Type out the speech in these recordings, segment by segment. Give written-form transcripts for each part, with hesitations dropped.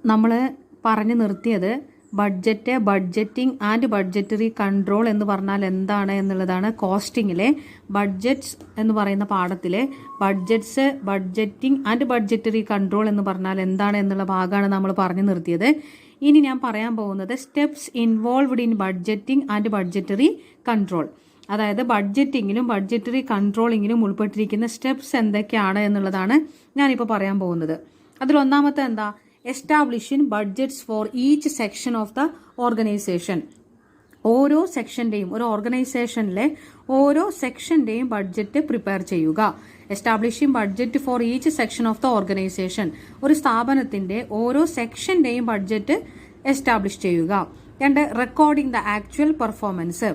നമ്മൾ പറഞ്ഞു നിർത്തിയത് budget, budgeting and budgetary control എന്ന് പറഞ്ഞാൽ എന്താണ് എന്നുള്ളതാണ്. കോസ്റ്റിങ്ങിലെ ബഡ്ജറ്റ്സ് എന്ന് പറയുന്ന പാഠത്തിലെ budgets, budgeting and budgetary control എന്ന് പറഞ്ഞാൽ എന്താണ് എന്നുള്ള ഭാഗമാണ് നമ്മൾ പറഞ്ഞു നിർത്തിയത്. ഇനി ഞാൻ പറയാൻ പോകുന്നത് steps involved in budgeting and budgetary control. അതായത് ബഡ്ജറ്റിങ്ങിലും ബഡ്ജറ്ററി കൺട്രോളിങ്ങിലും ഉൾപ്പെട്ടിരിക്കുന്ന സ്റ്റെപ്സ് എന്തൊക്കെയാണ് എന്നുള്ളതാണ് ഞാനിപ്പോൾ പറയാൻ പോകുന്നത്. അതിലൊന്നാമത്തെ എന്താ? Establishing budgets for each section of the organisation. ഓരോ സെക്ഷൻ്റെയും, ഒരു ഓർഗനൈസേഷനിലെ ഓരോ സെക്ഷൻ്റെയും ബഡ്ജറ്റ് പ്രിപ്പയർ ചെയ്യുക. Establishing budget for each section of the organisation. ഒരു സ്ഥാപനത്തിന്റെ ഓരോ സെക്ഷൻ്റെയും ബഡ്ജറ്റ് എസ്റ്റാബ്ലിഷ് ചെയ്യുക. രണ്ട്, റെക്കോർഡിംഗ് ദ ആക്ച്വൽ പെർഫോമൻസ്.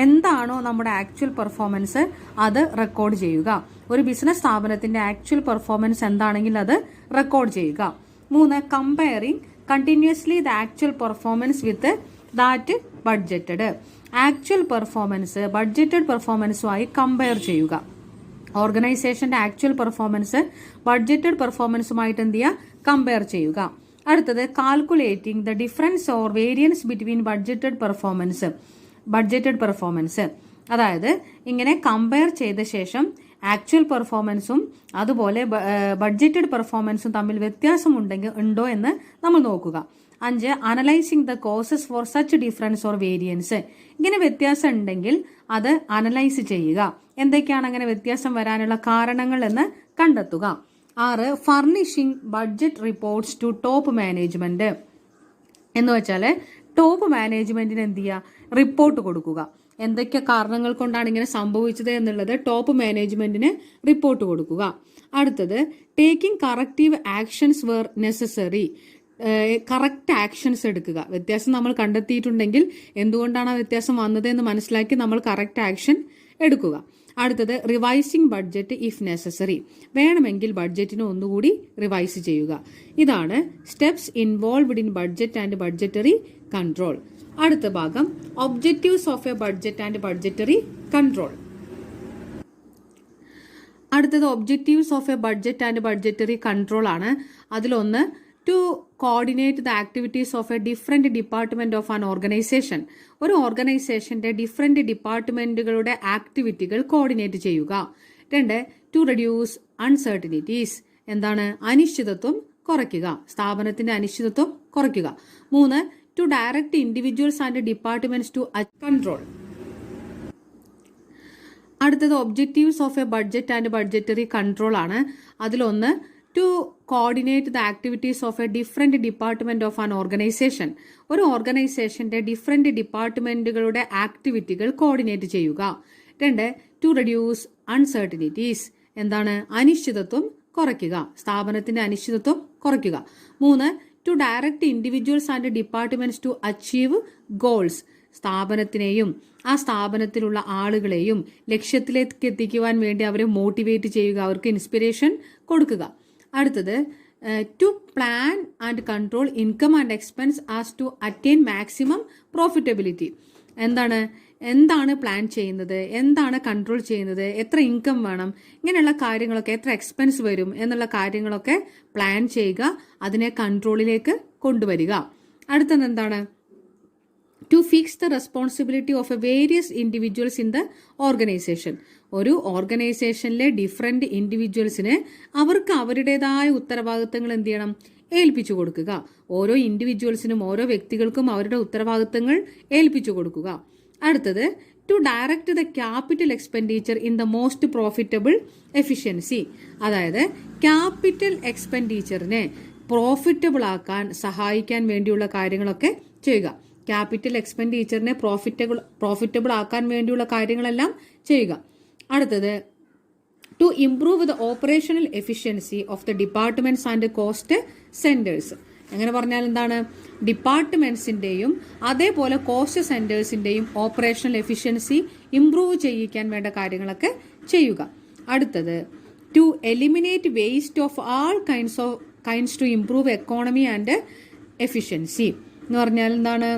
എന്താണോ നമ്മുടെ ആക്ച്വൽ പെർഫോമൻസ് അത് റെക്കോർഡ് ചെയ്യുക. ഒരു ബിസിനസ് സ്ഥാപനത്തിന്റെ ആക്ച്വൽ പെർഫോമൻസ് എന്താണെങ്കിൽ അത് റെക്കോർഡ് ചെയ്യുക. മൂന്ന്, comparing continuously the actual performance with that budgeted. Actual performance budgeted പെർഫോമൻസുമായി കമ്പയർ ചെയ്യുക. ഓർഗനൈസേഷന്റെ ആക്ച്വൽ പെർഫോമൻസ് ബഡ്ജറ്റഡ് പെർഫോമൻസുമായിട്ട് എന്ത് ചെയ്യുക? കമ്പയർ ചെയ്യുക. അടുത്തത്, calculating the difference or variance between budgeted performance. അതായത് ഇങ്ങനെ കമ്പയർ ചെയ്ത ശേഷം ആക്ച്വൽ പെർഫോമൻസും അതുപോലെ ബഡ്ജറ്റഡ് പെർഫോമൻസും തമ്മിൽ വ്യത്യാസം ഉണ്ടോ എന്ന് നമ്മൾ നോക്കുക. അഞ്ച്, analysing the causes for such difference or variance. ഇങ്ങനെ വ്യത്യാസം ഉണ്ടെങ്കിൽ അത് അനലൈസ് ചെയ്യുക. എന്തൊക്കെയാണ് അങ്ങനെ വ്യത്യാസം വരാനുള്ള കാരണങ്ങൾ എന്ന് കണ്ടെത്തുക. ആറ്, furnishing budget reports to top management. എന്ന് വെച്ചാൽ ടോപ്പ് മാനേജ്മെന്റിന് എന്ത് ചെയ്യുക? റിപ്പോർട്ട് കൊടുക്കുക. എന്തൊക്കെ കാരണങ്ങൾ കൊണ്ടാണ് ഇങ്ങനെ സംഭവിച്ചത് എന്നുള്ളത് ടോപ്പ് മാനേജ്മെന്റിന് റിപ്പോർട്ട് കൊടുക്കുക. അടുത്തത്, taking corrective actions where necessary. Correct actions എടുക്കുക. വ്യത്യാസം നമ്മൾ കണ്ടെത്തിയിട്ടുണ്ടെങ്കിൽ എന്തുകൊണ്ടാണ് ആ വ്യത്യാസം വന്നത് എന്ന് മനസ്സിലാക്കി നമ്മൾ കറക്റ്റ് ആക്ഷൻ എടുക്കുക. അടുത്തത്, റിവൈസിംഗ് ബഡ്ജറ്റ് ഇഫ് നെസസറി. വേണമെങ്കിൽ ബഡ്ജറ്റിനെ ഒന്നുകൂടി റിവൈസ് ചെയ്യുക. ഇതാണ് steps involved in budget and budgetary control. അടുത്ത ഭാഗം, objectives of a budget and budgetary control. അടുത്തത് objectives of a budget and budgetary control ആണ്. അതിലൊന്ന്, to coordinate the activities of a different department of an organisation. ഒരു ഓർഗനൈസേഷന്റെ different ഡിപ്പാർട്ട്മെന്റുകളുടെ ആക്ടിവിറ്റികൾ coordinate ചെയ്യുക. രണ്ട്, to reduce uncertainties. എന്താണ്? അനിശ്ചിതത്വം കുറയ്ക്കുക. സ്ഥാപനത്തിന്റെ അനിശ്ചിതത്വം കുറയ്ക്കുക. മൂന്ന്, to direct individuals and departments to control. അടുത്തത് objectives of a budget and budgetary control ആണ്. അതിലൊന്ന്, to coordinate the activities of a different department of an organisation. ഒരു ഓർഗനൈസേഷന്റെ ഡിഫറെന്റ് ഡിപ്പാർട്ട്മെന്റുകളുടെ ആക്ടിവിറ്റികൾ കോർഡിനേറ്റ് ചെയ്യുക. രണ്ട്, ടു റെഡ്യൂസ് അൺസർട്ടനിറ്റീസ്. എന്താണ്? അനിശ്ചിതത്വം കുറയ്ക്കുക. സ്ഥാപനത്തിന്റെ അനിശ്ചിതത്വം കുറയ്ക്കുക. മൂന്ന്, to direct individuals and departments to achieve goals. സ്ഥാപനത്തിനെയും ആ സ്ഥാപനത്തിലുള്ള ആളുകളെയും ലക്ഷ്യത്തിലേക്ക് എത്തിക്കുവാൻ വേണ്ടി അവരെ മോട്ടിവേറ്റ് ചെയ്യുക, അവർക്ക് ഇൻസ്പിറേഷൻ കൊടുക്കുക. അടുത്തത്, to plan and control income and expense as to attain maximum profitability. എന്താണ് പ്ലാൻ ചെയ്യുന്നത്, എന്താണ് കൺട്രോൾ ചെയ്യുന്നത്, എത്ര ഇൻകം വേണം, ഇങ്ങനെയുള്ള കാര്യങ്ങളൊക്കെ, എത്ര എക്സ്പെൻസ് വരും എന്നുള്ള കാര്യങ്ങളൊക്കെ പ്ലാൻ ചെയ്യുക, അതിനെ കൺട്രോളിലേക്ക് കൊണ്ടുവരിക. അടുത്തത് എന്താണ്? To fix the responsibility of a various individuals in the organisation. ഒരു ഓർഗനൈസേഷനിലെ ഡിഫറെന്റ് ഇൻഡിവിജ്വൽസിന് അവർക്ക് അവരുടേതായ ഉത്തരവാദിത്തങ്ങൾ എന്ത് ചെയ്യണം? ഏൽപ്പിച്ചു കൊടുക്കുക. ഓരോ ഇൻഡിവിജ്വൽസിനും, ഓരോ വ്യക്തികൾക്കും അവരുടെ ഉത്തരവാദിത്തങ്ങൾ ഏൽപ്പിച്ചു കൊടുക്കുക. അടുത്തത്, to direct the capital expenditure in the most profitable efficiency. അതായത് ക്യാപിറ്റൽ എക്സ്പെൻഡിച്ചറിനെ പ്രോഫിറ്റബിൾ ആക്കാൻ സഹായിക്കാൻ വേണ്ടിയുള്ള കാര്യങ്ങളൊക്കെ ചെയ്യുക. ക്യാപിറ്റൽ എക്സ്പെൻഡിച്ചറിനെ പ്രോഫിറ്റബിൾ ആക്കാൻ വേണ്ടിയുള്ള കാര്യങ്ങളെല്ലാം ചെയ്യുക. അടുത്തത്, to improve the operational efficiency of the departments and cost centres. അങ്ങനെ പറഞ്ഞാൽ എന്താണ്? ഡിപ്പാർട്ട്മെന്റ്സിന്റെയും അതേപോലെ കോസ്റ്റ് സെന്റേഴ്സിന്റെയും ഓപ്പറേഷണൽ എഫിഷ്യൻസി ഇംപ്രൂവ് ചെയ്യിക്കാൻ വേണ്ട കാര്യങ്ങളൊക്കെ ചെയ്യുക. അടുത്തത്, to eliminate waste of all kinds to improve economy and efficiency. എന്ന് പറഞ്ഞാൽ എന്താണ്?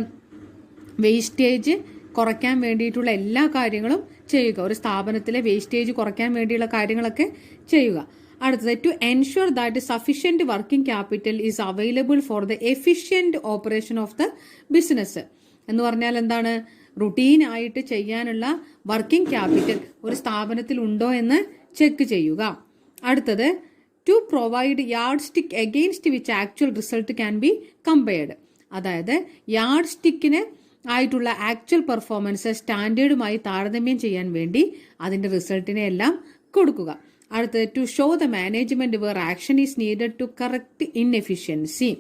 വേസ്റ്റേജ് കുറയ്ക്കാൻ വേണ്ടിയിട്ടുള്ള എല്ലാ കാര്യങ്ങളും ചെയ്യുക. ഒരു സ്ഥാപനത്തിലെ വേസ്റ്റേജ് കുറയ്ക്കാൻ വേണ്ടിയുള്ള കാര്യങ്ങളൊക്കെ ചെയ്യുക. അടുത്തത് to ensure that sufficient working capital is available for the efficient operation of the business. എന്ന് പറഞ്ഞാൽ എന്താണ്? റുട്ടീൻ ആയിട്ട് ചെയ്യാനുള്ള വർക്കിംഗ് ക്യാപിറ്റൽ ഒരു സ്ഥാപനത്തിൽ ഉണ്ടോ എന്ന് ചെക്ക് ചെയ്യുക. അടുത്തത് to provide yardstick against which actual result can be compared. അതായത് യാർഡ് സ്റ്റിക്കിന് ആയിട്ടുള്ള ആക്ച്വൽ പെർഫോമൻസ് സ്റ്റാൻഡേർഡുമായി താരതമ്യം ചെയ്യാൻ വേണ്ടി അതിന്റെ റിസൾട്ടിനെ എല്ലാം കൊടുക്കുക. അടുത്തത് to show the management where action is needed to correct inefficiency.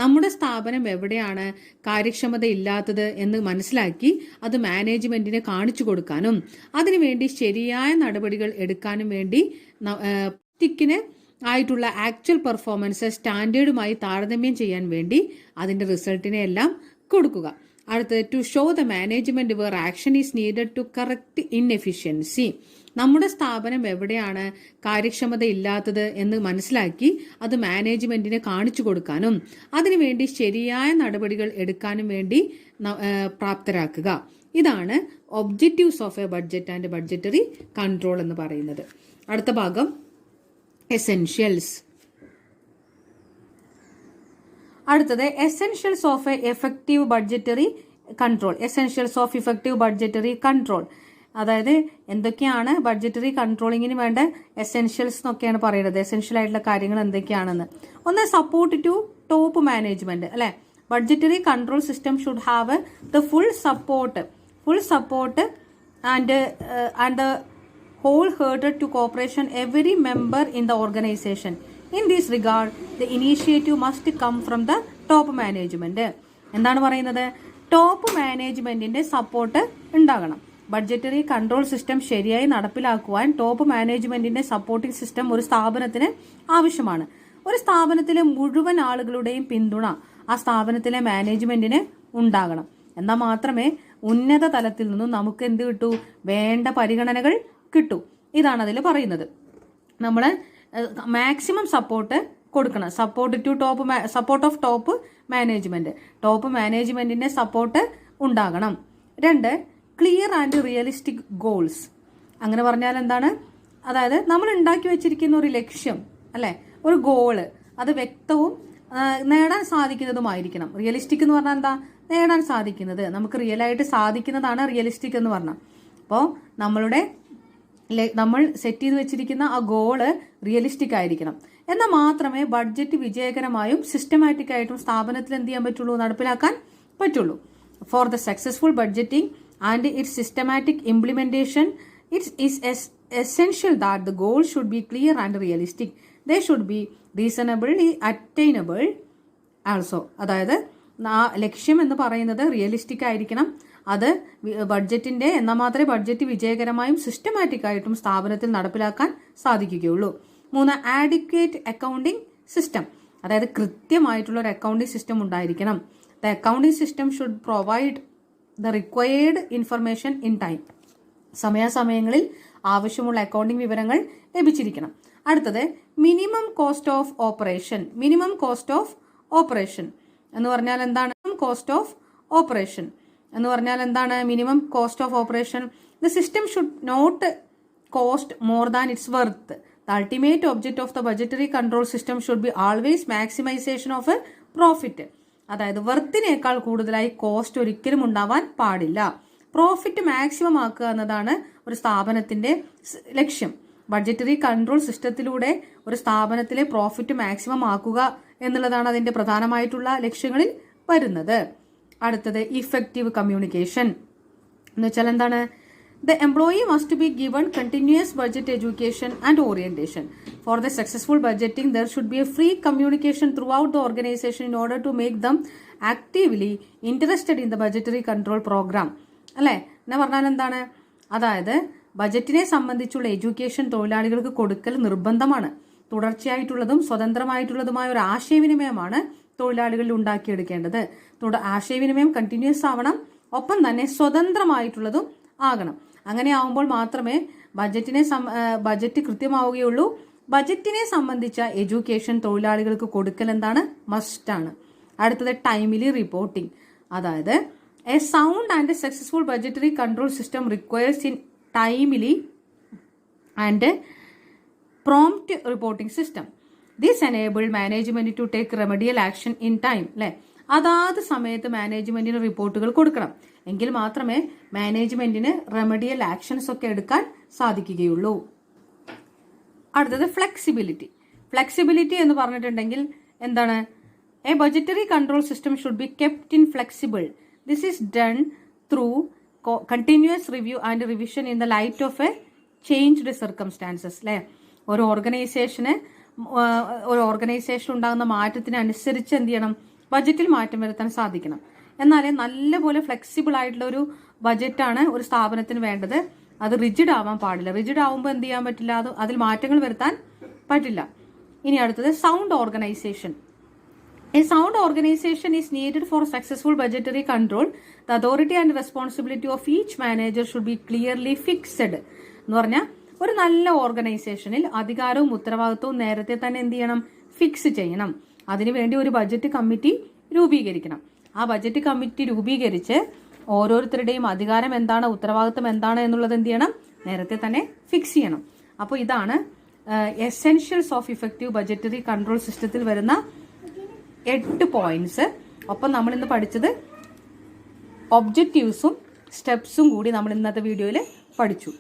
നമ്മുടെ സ്ഥാപനം എവിടെയാണ് കാര്യക്ഷമത ഇല്ലാത്തത് എന്ന് മനസ്സിലാക്കി അത് മാനേജ്മെന്റിനെ കാണിച്ചു കൊടുക്കാനും അതിനുവേണ്ടി ശരിയായ നടപടികൾ എടുക്കാനും വേണ്ടി സ്റ്റിക്കിന് ആയിട്ടുള്ള ആക്ച്വൽ പെർഫോമൻസ് സ്റ്റാൻഡേർഡുമായി താരതമ്യം ചെയ്യാൻ വേണ്ടി അതിന്റെ റിസൾട്ടിനെ എല്ലാം കൊടുക്കുക. അടുത്തത് to show the management where action is needed to correct inefficiency. നമ്മുടെ സ്ഥാപനം എവിടെയാണ് കാര്യക്ഷമത ഇല്ലാത്തത് എന്ന് മനസ്സിലാക്കി അത് മാനേജ്മെന്റിനെ കാണിച്ചു കൊടുക്കാനും അതിനുവേണ്ടി ശരിയായ നടപടികൾ എടുക്കാനും വേണ്ടി പ്രാപ്തരാക്കുക. ഇതാണ് objectives of a budget and budgetary control എന്ന് പറയുന്നത്. അടുത്ത ഭാഗം എസെൻഷ്യൽസ്. അടുത്തത് essentials of A effective budgetary control. Essentials of effective budgetary control, അതായത് എന്തൊക്കെയാണ് ബഡ്ജറ്ററി കൺട്രോളിങ്ങിന് വേണ്ട എസെൻഷ്യൽസ് എന്നൊക്കെയാണ് പറയുന്നത്. എസെൻഷ്യൽ ആയിട്ടുള്ള കാര്യങ്ങൾ എന്തൊക്കെയാണെന്ന്. ഒന്ന്, സപ്പോർട്ട് ടു ടോപ്പ് മാനേജ്മെന്റ്, അല്ലെ? Budgetary control system should have the full support and the wholehearted to cooperation every member in the organization. In this regard, the initiative must come from the top management. എന്താണ് പറയുന്നത്? Top മാനേജ്മെന്റിന്റെ support ഉണ്ടാകണം. Budgetary control system ശരിയായി നടപ്പിലാക്കുവാൻ top മാനേജ്മെന്റിന്റെ supporting system ഒരു സ്ഥാപനത്തിന് ആവശ്യമാണ്. ഒരു സ്ഥാപനത്തിലെ മുഴുവൻ ആളുകളുടെയും പിന്തുണ ആ സ്ഥാപനത്തിലെ മാനേജ്മെന്റിന് ഉണ്ടാകണം. എന്നാൽ മാത്രമേ ഉന്നത തലത്തിൽ നിന്നും നമുക്ക് എന്ത് കിട്ടൂ? വേണ്ട പരിഗണനകൾ കിട്ടൂ. ഇതാണ് അതിൽ പറയുന്നത്. നമ്മൾ മാക്സിമം സപ്പോർട്ട് കൊടുക്കണം. Support of top management. Top മാനേജ്മെന്റിന്റെ സപ്പോർട്ട് ഉണ്ടാകണം. 2, ക്ലിയർ ആൻഡ് റിയലിസ്റ്റിക് ഗോൾസ്. അങ്ങനെ പറഞ്ഞാൽ എന്താണ്? അതായത് നമ്മൾ ഉണ്ടാക്കി വെച്ചിരിക്കുന്ന ഒരു ലക്ഷ്യം, അല്ലെ, ഒരു ഗോള്, അത് വ്യക്തവും നേടാൻ സാധിക്കുന്നതുമായിരിക്കണം. റിയലിസ്റ്റിക് എന്ന് പറഞ്ഞാൽ എന്താ? നേടാൻ സാധിക്കുന്നത്, നമുക്ക് റിയലായിട്ട് സാധിക്കുന്നതാണ് റിയലിസ്റ്റിക് എന്ന് പറഞ്ഞാൽ. അപ്പോൾ നമ്മൾ സെറ്റ് ചെയ്ത് വെച്ചിരിക്കുന്ന ആ ഗോള് റിയലിസ്റ്റിക് ആയിരിക്കണം. എന്നാൽ മാത്രമേ ബഡ്ജറ്റ് വിജയകരമായും സിസ്റ്റമാറ്റിക് ആയിട്ടും സ്ഥാപനത്തിൽ എന്ത് ചെയ്യാൻ പറ്റുള്ളൂ? നടപ്പിലാക്കാൻ പറ്റുള്ളൂ. Four the successful budgeting and it's systematic implementation it's is essential that the goal should be clear and realistic. They should be reasonably attainable also. അതായത് ലക്ഷ്യം എന്ന് പറയുന്നത് റിയലിസ്റ്റിക് ആയിരിക്കണം. അത് ബഡ്ജറ്റിന്റെ എന്നാൽ മാത്രമേ ബഡ്ജറ്റ് വിജയകരമായും സിസ്റ്റമാറ്റിക് ആയിട്ടും സ്ഥാപനത്തിൽ നടപ്പിലാക്കാൻ സാധിക്കുകയുള്ളൂ. 3, ആഡിക്വേറ്റ് അക്കൗണ്ടിംഗ് സിസ്റ്റം. അതായത് കൃത്യമായിട്ടുള്ള ഒരു അക്കൗണ്ടിംഗ് സിസ്റ്റം ഉണ്ടായിരിക്കണം. The accounting system should provide the required information in time. സമയാസമയങ്ങളിൽ ആവശ്യമുള്ള അക്കൗണ്ടിംഗ് വിവരങ്ങൾ ലഭിച്ചിരിക്കണം. അടുത്തത് minimum cost of operation. Minimum cost of operation എന്ന് പറഞ്ഞാൽ എന്താണ്? കോസ്റ്റ് ഓഫ് ഓപ്പറേഷൻ എന്ന് പറഞ്ഞാൽ എന്താണ്? Minimum cost of operation. The system should not cost more than its worth. The ultimate object of the budgetary control system should be always maximisation of profit. അതായത് വർത്തിനേക്കാൾ കൂടുതലായി cost ഒരിക്കലും ഉണ്ടാവാൻ പാടില്ല. Profit maximum ആക്കുക എന്നതാണ് ഒരു സ്ഥാപനത്തിന്റെ ലക്ഷ്യം. ബഡ്ജറ്ററി കൺട്രോൾ സിസ്റ്റത്തിലൂടെ ഒരു സ്ഥാപനത്തിലെ പ്രോഫിറ്റ് മാക്സിമം ആക്കുക എന്നുള്ളതാണ് അതിന്റെ പ്രധാനമായിട്ടുള്ള ലക്ഷ്യങ്ങളിൽ വരുന്നത്. അടുത്തത് ഇഫക്റ്റീവ് കമ്മ്യൂണിക്കേഷൻ എന്ന് വെച്ചാൽ എന്താണ്? The employee must be given continuous budget education and orientation. For the successful budgeting there should be a free communication throughout the organisation in order to make them actively interested in the budgetary control programme. അല്ലെ, എന്നെ പറഞ്ഞാൽ എന്താണ്? അതായത് ബജറ്റിനെ സംബന്ധിച്ചുള്ള education തൊഴിലാളികൾക്ക് കൊടുക്കൽ നിർബന്ധമാണ്. തുടർച്ചയായിട്ടുള്ളതും സ്വതന്ത്രമായിട്ടുള്ളതുമായ ഒരു ആശയവിനിമയമാണ് തൊഴിലാളികളിൽ ഉണ്ടാക്കിയെടുക്കേണ്ടത്. ആശയവിനിമയം കണ്ടിന്യൂസ് ആവണം, ഒപ്പം തന്നെ സ്വതന്ത്രമായിട്ടുള്ളതും ആകണം. അങ്ങനെ ആവുമ്പോൾ മാത്രമേ ബജറ്റ് കൃത്യമാവുകയുള്ളൂ. ബജറ്റിനെ സംബന്ധിച്ച എഡ്യൂക്കേഷൻ തൊഴിലാളികൾക്ക് കൊടുക്കൽ എന്താണ്? മസ്റ്റാണ്. അടുത്തത് ടൈംലി റിപ്പോർട്ടിംഗ്. അതായത് a sound and successful budgetary control system requires in timely and prompt reporting system. This enable management to take remedial action in time. അല്ലെ, അതാത് സമയത്ത് മാനേജ്മെന്റിന് റിപ്പോർട്ടുകൾ കൊടുക്കണം. എങ്കിൽ മാത്രമേ മാനേജ്മെന്റിന് റെമഡിയൽ ആക്ഷൻസ് ഒക്കെ എടുക്കാൻ സാധിക്കുകയുള്ളൂ. അടുത്തത് ഫ്ലെക്സിബിലിറ്റി. ഫ്ലെക്സിബിലിറ്റി എന്ന് പറഞ്ഞിട്ടുണ്ടെങ്കിൽ എന്താണ്? A budgetary control system should be kept in flexible. This is done through continuous review and revision in the light of A changed circumstances. അല്ലെ, ഒരു ഓർഗനൈസേഷൻ ഉണ്ടാകുന്ന മാറ്റത്തിനനുസരിച്ച് എന്ത് ചെയ്യണം? ബജറ്റിൽ മാറ്റം വരുത്താൻ സാധിക്കണം. എന്നാലേ നല്ലപോലെ ഫ്ലെക്സിബിൾ ആയിട്ടുള്ള ഒരു ബജറ്റാണ് ഒരു സ്ഥാപനത്തിന് വേണ്ടത്. അത് റിജിഡ് ആവാൻ പാടില്ല. റിജിഡ് ആവുമ്പോൾ എന്ത് ചെയ്യാൻ പറ്റില്ല? അതിൽ മാറ്റങ്ങൾ വരുത്താൻ പറ്റില്ല. ഇനി അടുത്തത് sound organisation. A sound organization is needed for successful budgetary control. The authority and responsibility of each manager should be clearly fixed. എന്ന് പറഞ്ഞാൽ ഒരു നല്ല ഓർഗനൈസേഷനിൽ അധികാരവും ഉത്തരവാദിത്വവും നേരത്തെ തന്നെ എന്ത് ചെയ്യണം? ഫിക്സ് ചെയ്യണം. അതിനുവേണ്ടി ഒരു ബജറ്റ് കമ്മിറ്റി രൂപീകരിക്കണം. ആ ബജറ്റ് കമ്മിറ്റി രൂപീകരിച്ച് ഓരോരുത്തരുടെയും അധികാരം എന്താണ്, ഉത്തരവാദിത്വം എന്താണ് എന്നുള്ളത് എന്ത് ചെയ്യണം? നേരത്തെ തന്നെ ഫിക്സ് ചെയ്യണം. അപ്പോൾ ഇതാണ് essentials of effective budgetary control സിസ്റ്റത്തിൽ വരുന്ന 8 പോയിന്റ്സ്. ഒപ്പം നമ്മൾ ഇന്ന് പഠിച്ചത് ഒബ്ജക്റ്റീവ്സും സ്റ്റെപ്സും കൂടി നമ്മൾ ഇന്നത്തെ വീഡിയോയിൽ പഠിച്ചു.